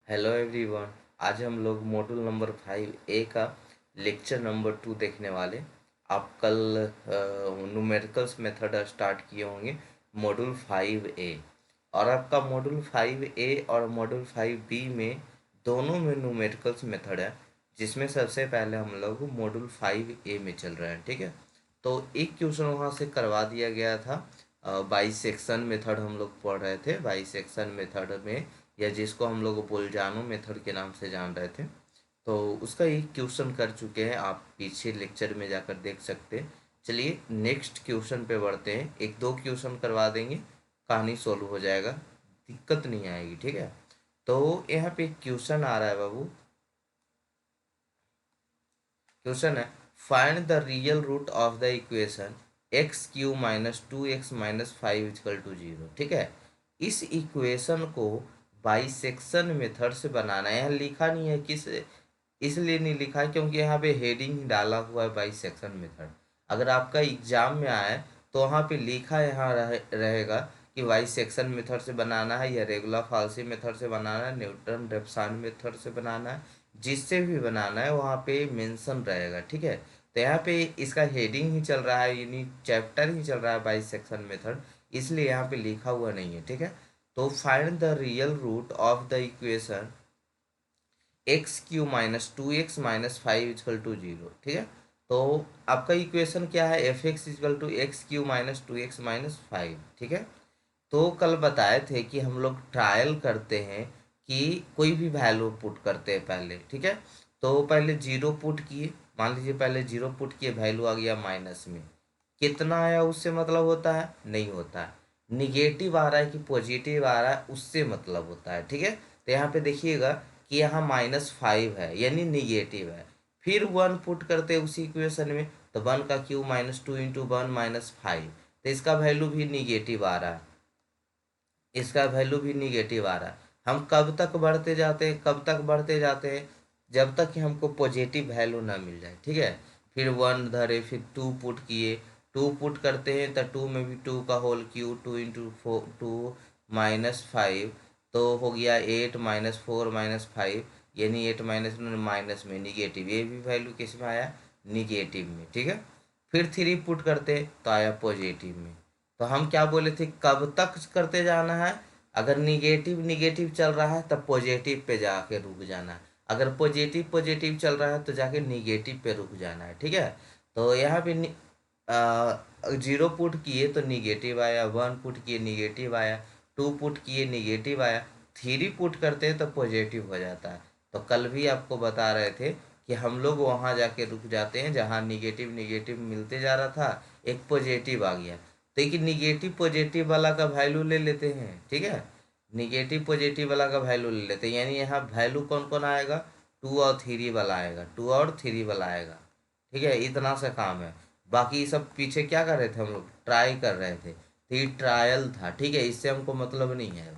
Hello everyone. आज हम लोग मॉड्यूल नंबर 5A का लेक्चर नंबर 2 देखने वाले। आप कल न्यूमेरिकल्स मेथड स्टार्ट किए होंगे मॉड्यूल 5A, और आपका मॉड्यूल 5A और मॉड्यूल 5B में दोनों में न्यूमेरिकल्स मेथड है, जिसमें सबसे पहले हम लोग मॉड्यूल 5A में चल रहे हैं। ठीक है, तो एक क्वेश्चन वहाँ से करवा दिया गया था। बाइसेक्शन मेथड हम लोग पढ़ रहे थे। बाइसेक्शन मेथड में, या जिसको हम लोग बोलजानो मेथड के नाम से जान रहे थे, तो उसका एक क्वेश्चन कर चुके हैं। आप पीछे लेक्चर में जाकर देख सकते हैं। चलिए नेक्स्ट क्वेश्चन पे बढ़ते हैं। एक दो क्वेश्चन करवा देंगे, कहानी सोल्व हो जाएगा, दिक्कत नहीं आएगी। ठीक है, तो यहाँ पे एक क्वेश्चन आ रहा है बाबू। क्वेश्चन है, find the real root of the equation x cube minus two x minus five is equal to zero. ठीक है, इस इक्वेशन को बाइसेक्शन मेथड से बनाना है। यहाँ लिखा नहीं है किस, इसलिए नहीं लिखा है क्योंकि यहाँ पे हेडिंग ही डाला हुआ है बाइसेक्शन मेथड। अगर आपका एग्जाम में आए तो वहाँ पे लिखा यहाँ रहेगा कि बाइसेक्शन मेथड से बनाना है, या रेगुलर फाल्सी मेथड से बनाना है, न्यूटन रेफसन मेथड से बनाना है, जिससे भी बनाना है वहाँ पे मेंशन रहेगा। ठीक है, तो यहाँ पे इसका हेडिंग ही चल रहा है, यानी चैप्टर ही चल रहा है बाइसेक्शन मेथड, इसलिए यहाँ पे लिखा हुआ नहीं है। ठीक है, तो find the real root of the equation x cube minus two x minus five is equal to zero. ठीक है, तो आपका इक्वेशन क्या है, f x is equal to x cube minus two x minus five. ठीक है, तो कल बताए थे कि हम लोग ट्रायल करते हैं कि कोई भी वैल्यू पुट करते हैं पहले। ठीक है, तो पहले जीरो पुट किए, मान लीजिए पहले जीरो पुट किए, वैल्यू आ गया माइनस में। कितना आया उससे मतलब होता है? नहीं होता है। निगेटिव आ रहा है कि पॉजिटिव आ रहा है, उससे मतलब होता है। ठीक है, तो यहाँ पे देखिएगा कि यहाँ माइनस फाइव है यानी निगेटिव है। फिर वन पुट करते हैं उसी इक्वेशन में, तो वन का Q minus two into one minus five, तो इसका वैल्यू भी निगेटिव आ रहा है, इसका वैल्यू भी निगेटिव आ रहा है। हम कब तक बढ़ते जाते हैं, कब तक बढ़ते जाते हैं? जब तक कि हमको पॉजिटिव वैल्यू ना मिल जाए। ठीक है, फिर वन धरे, फिर टू पुट किए, टू पुट करते हैं तो टू में भी टू का whole cube, two into four two minus five, तो हो गया eight minus four minus five, यानी एट माइनस माइनस में निगेटिव, ये भी वैल्यू किस में आया? निगेटिव में। ठीक है, फिर थ्री पुट करते तो आया पॉजिटिव में। तो हम क्या बोले थे, कब तक करते जाना है? अगर निगेटिव निगेटिव चल रहा है तब पॉजिटिव पे जाके रुक जाना है, अगर पॉजिटिव पॉजिटिव चल रहा है तो जाके निगेटिव पे रुक जाना है। ठीक है, तो यहाँ पे जीरो पुट किए तो निगेटिव आया, वन पुट किए निगेटिव आया, टू पुट किए निगेटिव आया, थ्री पुट करते हैं तो पॉजिटिव हो जाता है। तो कल भी आपको बता रहे थे कि हम लोग वहाँ जाके रुक जाते हैं जहाँ निगेटिव निगेटिव मिलते जा रहा था, एक पॉजिटिव आ गया, देखिए निगेटिव पॉजिटिव वाला का वैल्यू ले लेते हैं। ठीक है, निगेटिव पॉजिटिव वाला का वैल्यू ले लेते हैं, यानी यहाँ वैल्यू कौन कौन आएगा? टू और थ्री वाला आएगा, टू और थ्री वाला आएगा। ठीक है, इतना सा काम है। बाकी सब पीछे क्या कर रहे थे, हम लोग ट्राई कर रहे थे, तो ये ट्रायल था। ठीक है, इससे हमको मतलब नहीं है,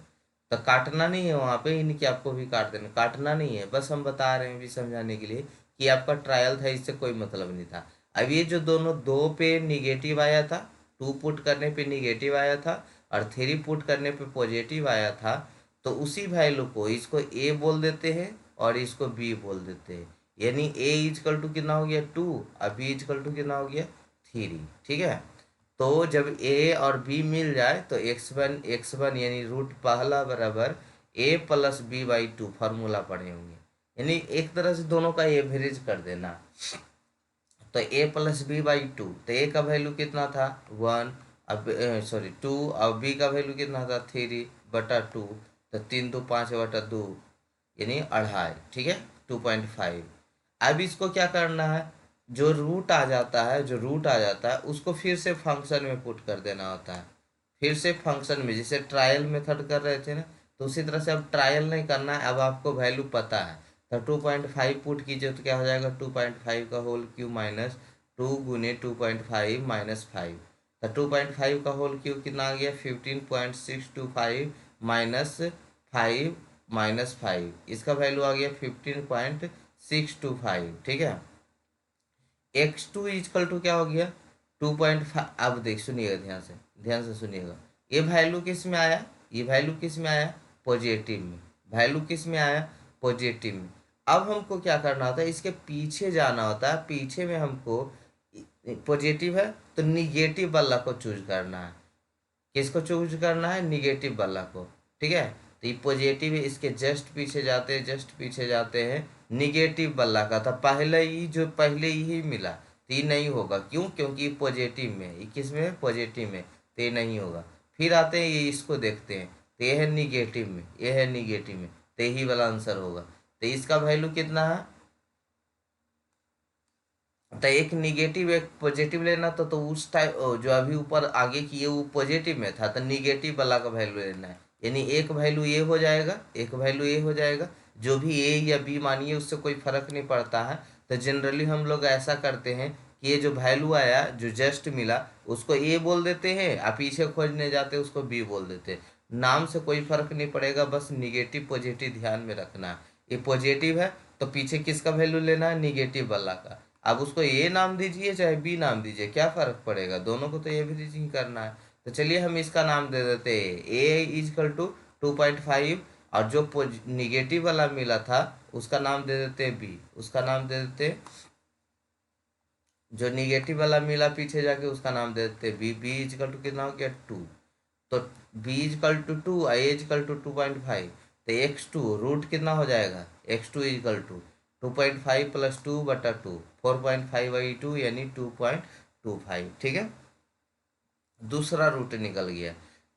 तो काटना नहीं है वहाँ पे, इनकी आपको भी काट देना, काटना नहीं है, बस हम बता रहे हैं भी समझाने के लिए कि आपका ट्रायल था, इससे कोई मतलब नहीं था। अब ये जो दोनों दो पे निगेटिव आया था, टू पुट करने पे निगेटिव आया था, और थ्री पुट करने पे पॉजिटिव आया था, तो उसी वैल्यू को इसको ए बोल देते हैं और इसको बी बोल देते हैं, यानी ए इजकल टू कितना हो गया? टू, और बी इजकल टू कितना हो गया? थ्री। ठीक है, तो जब ए और बी मिल जाए तो एक्स वन यानी रूट पहला बराबर A plus B by two, formula पढ़े होंगे, यानी एक तरह से दोनों का एवरेज कर देना। तो ए प्लस बी बाई टू, तो ए का वैल्यू कितना था? वन, अब सॉरी टू, अब बी का वैल्यू कितना था? थ्री बटा टू, तो तीन दो पाँच बटा दो, यानी अढ़ाई। ठीक है, 2.5। अब इसको क्या करना है, जो रूट आ जाता है, जो रूट आ जाता है उसको फिर से फंक्शन में पुट कर देना होता है, फिर से फंक्शन में, जैसे ट्रायल मेथड कर रहे थे ना, तो उसी तरह से अब ट्रायल नहीं करना है, अब आपको वैल्यू पता है, तो 2.5 पुट कीजिए तो क्या हो जाएगा? 2.5 का होल क्यू माइनस टू गुने 2.5 माइनस फाइव, तो 2.5 का होल क्यू कितना आ गया? 15.625 माइनस फाइव माइनस फाइव, इसका वैल्यू आ गया 15.625। ठीक है, एक्स टू इजकल टू क्या हो गया? 2.5। अब देख सुनिएगा, ध्यान से सुनिएगा, ये वैल्यू किस में आया? ये वैल्यू किस में आया? पॉजिटिव में। वैल्यू किस में आया? पॉजिटिव में। अब हमको क्या करना होता है, इसके पीछे जाना होता है, पीछे में हमको पॉजिटिव है तो निगेटिव वाला को चूज करना है। किसको चूज करना है, निगेटिव वाला को, ठीक है। तो ये पॉजिटिव है, इसके जस्ट पीछे जाते हैं, जस्ट पीछे जाते हैं निगेटिव वाला का था, पहले ही जो पहले ही मिला तो ये नहीं होगा, क्यों, क्योंकि पॉजिटिव में, ये किस में है, पॉजिटिव में, तो ये नहीं होगा। फिर आते हैं ये, इसको देखते हैं, तो ये है निगेटिव में, ये है निगेटिव में, तो यही वाला आंसर होगा। तो इसका वैल्यू कितना है, तो एक निगेटिव एक पॉजिटिव लेना था, तो उस टाइम जो अभी ऊपर आगे किए वो पॉजिटिव में था, तो निगेटिव वाला का वैल्यू लेना है, यानी एक वैल्यू ये हो जाएगा, एक वैल्यू ये हो जाएगा, जो भी ए या बी मानिए उससे कोई फर्क नहीं पड़ता है। तो जनरली हम लोग ऐसा करते हैं कि ये जो वैल्यू आया, जो जस्ट मिला, उसको ए बोल देते हैं, और पीछे खोजने जाते हैं उसको बी बोल देते हैं। नाम से कोई फर्क नहीं पड़ेगा, बस निगेटिव पॉजिटिव ध्यान में रखना है। ये पॉजिटिव है तो पीछे किसका वैल्यू लेना है, निगेटिव वाला का। अब उसको ए नाम दीजिए चाहे बी नाम दीजिए, क्या फर्क पड़ेगा, दोनों को तो एवरेज ही करना है। तो चलिए हम इसका नाम दे देते हैं ए इजकल टू 2.5, और जो निगेटिव वाला मिला था उसका नाम दे देते हैं बी, उसका नाम दे देते हैं, जो निगेटिव वाला मिला पीछे जाके उसका नाम दे देते हैं बी। बी इजकल टू कितना हो गया, 2। तो b is equal to 2, a is equal to 2.5, तो x2 रूट कितना हो जाएगा, x2 इजकल टू 2.5 प्लस 2/2, 4.5/2 यानी 2.25, ठीक है। दूसरा रूट निकल गया।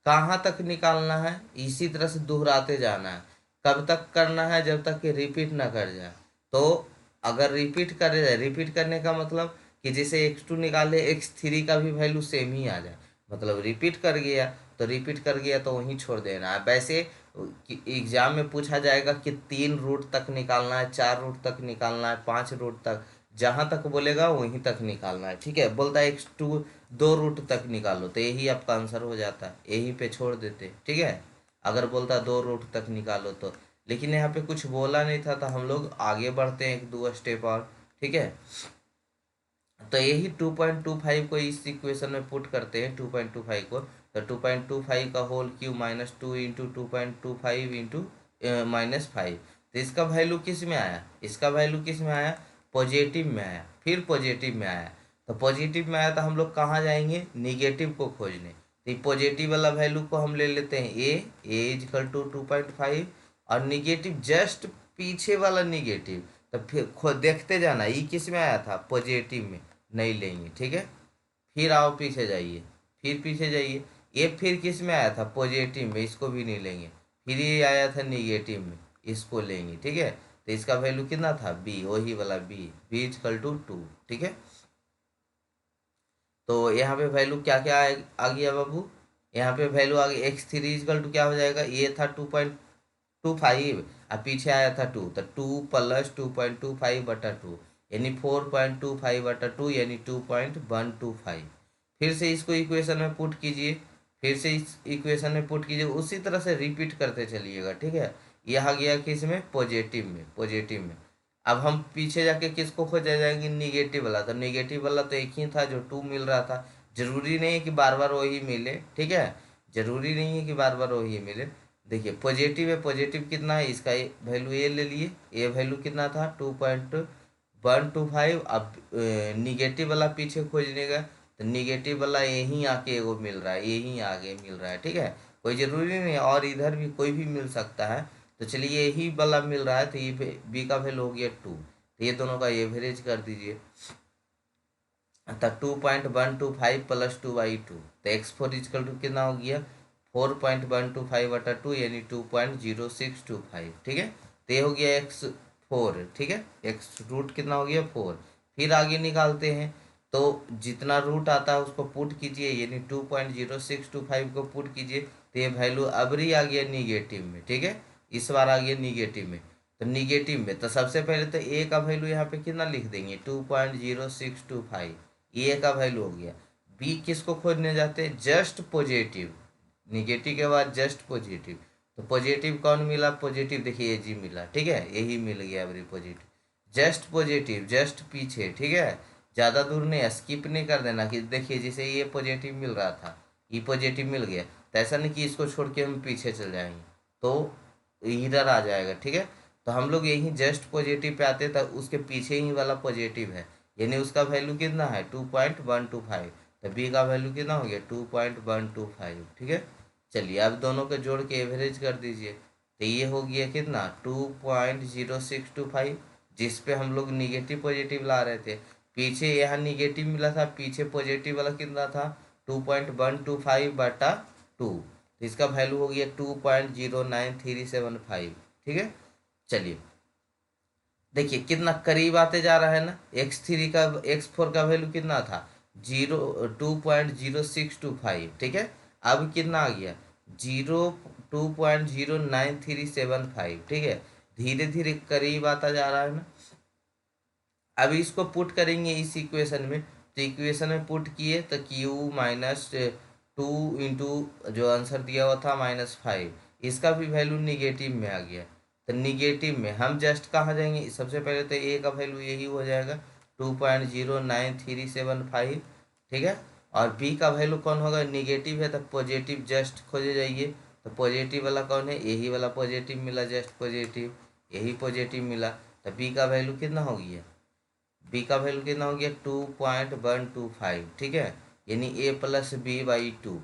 कहाँ तक निकालना है, इसी तरह से दोहराते जाना है। कब तक करना है, जब तक कि रिपीट ना कर जाए। तो अगर रिपीट कर जाए, रिपीट करने का मतलब कि जैसे x2 निकाले x3 का भी वैल्यू सेम ही आ जाए, मतलब रिपीट कर गया, तो रिपीट कर गया तो वहीं छोड़ देना है। वैसे एग्जाम में पूछा जाएगा कि 3 रूट तक निकालना है, 4 रूट तक निकालना है, 5 रूट तक, जहां तक बोलेगा वहीं तक निकालना है, ठीक है। बोलता है x2 2 रूट तक निकालो, तो यही आपका आंसर हो जाता है, यही पे छोड़ देते, ठीक है। अगर बोलता 2 रूट तक निकालो तो, लेकिन यहाँ पे कुछ बोला नहीं था, तो हम लोग आगे बढ़ते हैं 1-2 स्टेप और, ठीक है। तो यही 2.25 को इस इक्वेशन में पुट करते हैं, 2.25 को, तो 2.25 का whole cube minus 2 into 2.25 into -5, तो इसका वैल्यू किस में आया, इसका वैल्यू किस में आया, पॉजिटिव में आया, फिर पॉजिटिव में आया। तो पॉजिटिव में आया तो हम लोग कहाँ जाएंगे, निगेटिव को खोजने। तो ये पॉजिटिव वाला वैल्यू को हम ले लेते हैं ए इजकल टू 2.5, और निगेटिव जस्ट पीछे वाला निगेटिव, तो फिर देखते जाना ये किस में आया था, पॉजिटिव में, नहीं लेंगे, ठीक है। फिर आओ पीछे जाइए, फिर पीछे जाइए, ये फिर किस में आया था, पॉजिटिव में, इसको भी नहीं लेंगे। फिर ये आया था निगेटिव में, इसको लेंगे, ठीक है। तो इसका वैल्यू कितना था, बी, वही वाला बी, बी इजकल टू 2, ठीक है। तो यहाँ पे वैल्यू क्या क्या आ गया बाबू, यहाँ पे वैल्यू आ गई x3 इजकल टू क्या हो जाएगा, ये था 2.25, और पीछे आया था 2, तो 2 प्लस 2.25/2 यानी 4.25/2 यानी 2.125। फिर से इसको इक्वेशन में पुट कीजिए, फिर से इस इक्वेशन में पुट कीजिए, उसी तरह से रिपीट करते चलिएगा, ठीक है। यह आ गया किस में, पॉजिटिव में, पॉजिटिव में। अब हम पीछे जाके किसको खोजा जाएंगे, निगेटिव वाला। तो निगेटिव वाला तो एक ही था जो 2 मिल रहा था, जरूरी नहीं है कि बार बार वही मिले, ठीक है, जरूरी नहीं है कि बार बार वही मिले। देखिए पॉजिटिव है, पॉजिटिव कितना है, इसका वैल्यू ए ले लिए, ए वैल्यू कितना था 2.125। अब निगेटिव वाला पीछे खोजने का, तो निगेटिव वाला यहीं आके वो मिल रहा है, यहीं आगे मिल रहा है, ठीक है। कोई ज़रूरी नहीं है, और इधर भी कोई भी मिल सकता है। तो चलिए यही वाला मिल रहा है, तो ये बी का वैल्यू हो गया 2, तो ये दोनों का एवरेज कर दीजिए। तो 2.125 प्लस 2/2, तो x4 इजकल टू कितना हो गया, 4.125/2 यानी 2.0625, ठीक है। तो ये हो गया x4, ठीक है, x रूट कितना हो गया 4। फिर आगे निकालते हैं, तो जितना रूट आता है उसको पुट कीजिए, यानी 2.0625 को पुट कीजिए, तो ये वैल्यू अबरी आ गया निगेटिव में, ठीक है, इस बार आ गया निगेटिव में। तो निगेटिव में तो सबसे पहले तो ए का वैल्यू यहाँ पे कितना लिख देंगे, 2.0625, ए का वैल्यू हो गया। बी किसको खोजने जाते हैं, जस्ट पॉजिटिव, निगेटिव के बाद जस्ट पॉजिटिव। तो पॉजिटिव कौन मिला, पॉजिटिव देखिए ये जी मिला, ठीक है, यही मिल गया every positive, just positive, just पीछे, ठीक है। ज़्यादा दूर नहीं, स्किप नहीं कर देना कि देखिए जैसे ये पॉजिटिव मिल रहा था, ये पॉजिटिव मिल गया, तो ऐसा नहीं कि इसको छोड़ के हम पीछे चल जाएंगे, तो इधर आ जाएगा, ठीक है। तो हम लोग यही जस्ट पॉजिटिव पे आते, तो उसके पीछे ही वाला पॉजिटिव है, यानी उसका वैल्यू कितना है 2.125। तो बी का वैल्यू कितना हो गया 2.125। ठीक है, चलिए अब दोनों के जोड़ के एवरेज कर दीजिए। तो ये हो गया कितना 2.0625, जिस पे हम लोग निगेटिव पॉजिटिव ला रहे थे। पीछे यहाँ निगेटिव मिला था, पीछे पॉजिटिव वाला कितना था 2.125/2। तो इसका वैल्यू हो गया 2.09375। ठीक है, चलिए देखिए कितना करीब आते जा रहा है ना। x3 का x4 का वैल्यू कितना था 2.0625। ठीक है, अब कितना आ गया 2.09375। ठीक है, धीरे धीरे करीब आता जा रहा है ना। अब इसको पुट करेंगे इस इक्वेशन में, तो इक्वेशन में पुट किए तो q माइनस 2 इंटू जो आंसर दिया हुआ था -5, इसका भी वैल्यू निगेटिव में आ गया। तो निगेटिव में हम जस्ट कहाँ जाएंगे, सबसे पहले तो a का वैल्यू यही हो जाएगा 2.09375। ठीक है, और b का वैल्यू कौन होगा, निगेटिव है तो पॉजिटिव जस्ट खोजे जाइए। तो पॉजिटिव वाला कौन है, यही वाला पॉजिटिव मिला, जस्ट पॉजिटिव, यही पॉजिटिव मिला। तो b का वैल्यू कितना हो गया, बी का वैल्यू कितना हो गया 2.125। ठीक है, यानी a+b/2।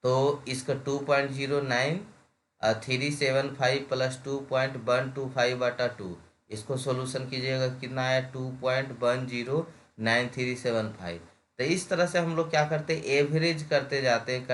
तो इसका 2.09375 प्लस 2.125/2, इसको सोल्यूशन कीजिएगा कितना है 2.10937 तो इस तरह से हम लोग क्या करते हैं, एवरेज करते जाते हैं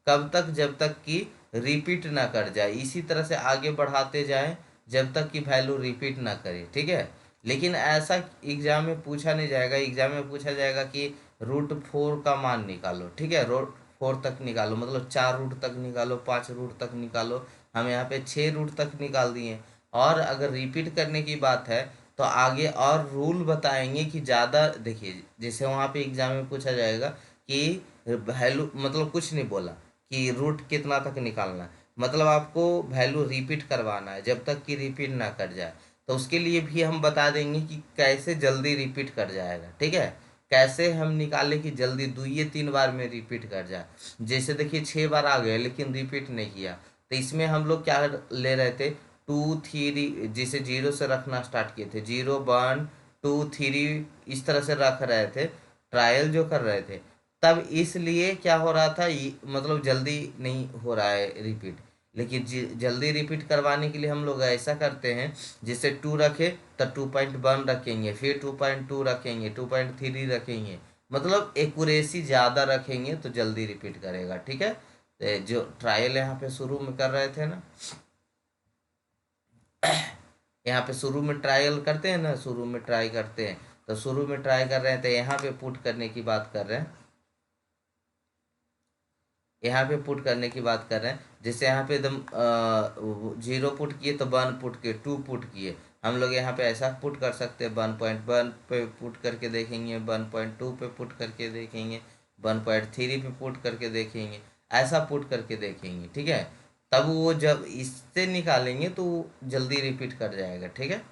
कब तक, जब तक कि रिपीट ना कर जाए। इसी तरह से आगे बढ़ाते जाएं जब तक कि वैल्यू रिपीट ना करे। ठीक है, लेकिन ऐसा एग्जाम में पूछा नहीं जाएगा। एग्जाम में पूछा जाएगा कि √4 का मान निकालो। ठीक है, √4 तक निकालो, मतलब 4 रूट तक निकालो, 5 रूट तक निकालो। हम यहाँ पे 6 रूट तक निकाल दिए। और अगर रिपीट करने की बात है तो आगे और रूल बताएंगे कि ज़्यादा, देखिए जैसे वहाँ पे एग्जाम में पूछा जाएगा कि वैल्यू, मतलब कुछ नहीं बोला कि रूट कितना तक निकालना है, मतलब आपको वैल्यू रिपीट करवाना है जब तक कि रिपीट ना कर जाए। तो उसके लिए भी हम बता देंगे कि कैसे जल्दी रिपीट कर जाएगा। ठीक है, कैसे हम निकालें कि जल्दी 2 या 3 बार में रिपीट कर जाए। जैसे देखिए 6 बार आ गए लेकिन रिपीट नहीं किया, तो इसमें हम लोग क्या ले रहे थे 2 3, जिसे 0 से रखना स्टार्ट किए थे, 0 1 2 3 इस तरह से रख रहे थे, ट्रायल जो कर रहे थे। तब इसलिए क्या हो रहा था, मतलब जल्दी नहीं हो रहा है रिपीट। लेकिन जल्दी रिपीट करवाने के लिए हम लोग ऐसा करते हैं, जैसे 2 रखे तो 2.1 रखेंगे, फिर 2.2 रखेंगे, 2.3 रखेंगे, मतलब एक्यूरेसी ज़्यादा रखेंगे तो जल्दी रिपीट करेगा। ठीक है, जो ट्रायल यहाँ पे शुरू में कर रहे थे ना, यहाँ पे शुरू में ट्रायल करते हैं ना, शुरू में ट्राई करते हैं, तो शुरू में ट्राई कर रहे हैं तो यहाँ पे पुट करने की बात कर रहे हैं, यहाँ पे पुट करने की बात कर रहे हैं। जैसे यहाँ पे एकदम 0 पुट किए तो 1 पुट किए, 2 पुट किए, हम लोग यहाँ पे ऐसा पुट कर सकते हैं 1.1 पे पुट करके देखेंगे, 1.2 पे पुट करके देखेंगे, 1.3 पे पुट करके देखेंगे, ऐसा पुट करके देखेंगे। ठीक है, तब वो जब इससे निकालेंगे तो वो जल्दी रिपीट कर जाएगा। ठीक है,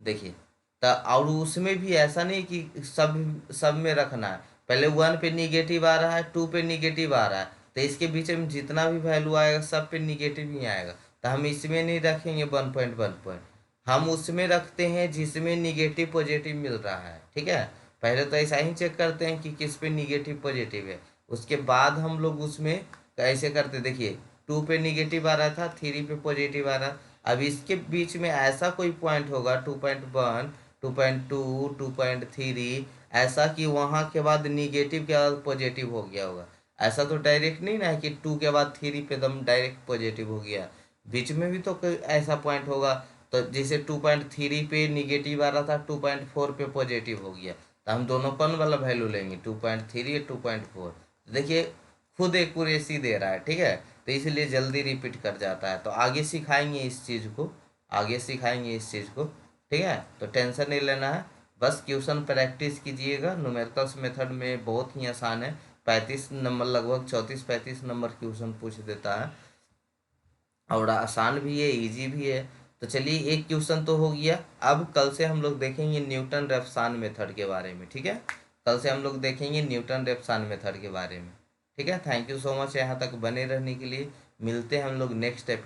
देखिए तो और उसमें भी ऐसा नहीं कि सब सब में रखना है, पहले 1 पे निगेटिव आ रहा है, 2 पे निगेटिव आ रहा है, तो इसके बीच में जितना भी वैल्यू आएगा सब पे निगेटिव ही आएगा। तो हम इसमें नहीं रखेंगे 1.1 हम उसमें रखते हैं जिसमें निगेटिव पॉजिटिव मिल रहा है। ठीक है, पहले तो ऐसा ही चेक करते हैं कि किस पे निगेटिव पॉजिटिव है, उसके बाद हम लोग उसमें कैसे करते, देखिए 2 पे निगेटिव आ रहा था, 3 पे पॉजिटिव आ रहा। अब इसके बीच में ऐसा कोई पॉइंट होगा 2.1 2.2 2.3 ऐसा कि वहाँ के बाद निगेटिव के बाद पॉजिटिव हो गया होगा। ऐसा तो डायरेक्ट नहीं ना है कि 2 के बाद 3 पे एकदम डायरेक्ट पॉजिटिव हो गया, बीच में भी तो कोई ऐसा पॉइंट होगा। तो जैसे 2.3 पे निगेटिव आ रहा था, 2.4 पे पॉजिटिव हो गया, तो हम दोनों कौन वाला वैल्यू लेंगे 2.3 या 2.4। देखिए खुद एक्यूरेसी दे रहा है। ठीक है, तो इसलिए जल्दी रिपीट कर जाता है। तो आगे सिखाएंगे इस चीज़ को, आगे सिखाएंगे इस चीज़ को। ठीक है, तो टेंशन नहीं लेना है, बस क्वेश्चन प्रैक्टिस कीजिएगा। न्यूमेरिकल्स मेथड में बहुत ही आसान है, 35 नंबर, लगभग 34-35 नंबर क्वेश्चन पूछ देता है, और आसान भी है, इजी भी है। तो चलिए एक क्वेश्चन तो हो गया। अब कल से हम लोग देखेंगे न्यूटन रेफसान मेथड के बारे में। ठीक है, कल से हम लोग देखेंगे न्यूटन रेफसान मेथड के बारे में। ठीक है, थैंक यू सो मच यहाँ तक बने रहने के लिए। मिलते हैं हम लोग नेक्स्ट एपिसोड।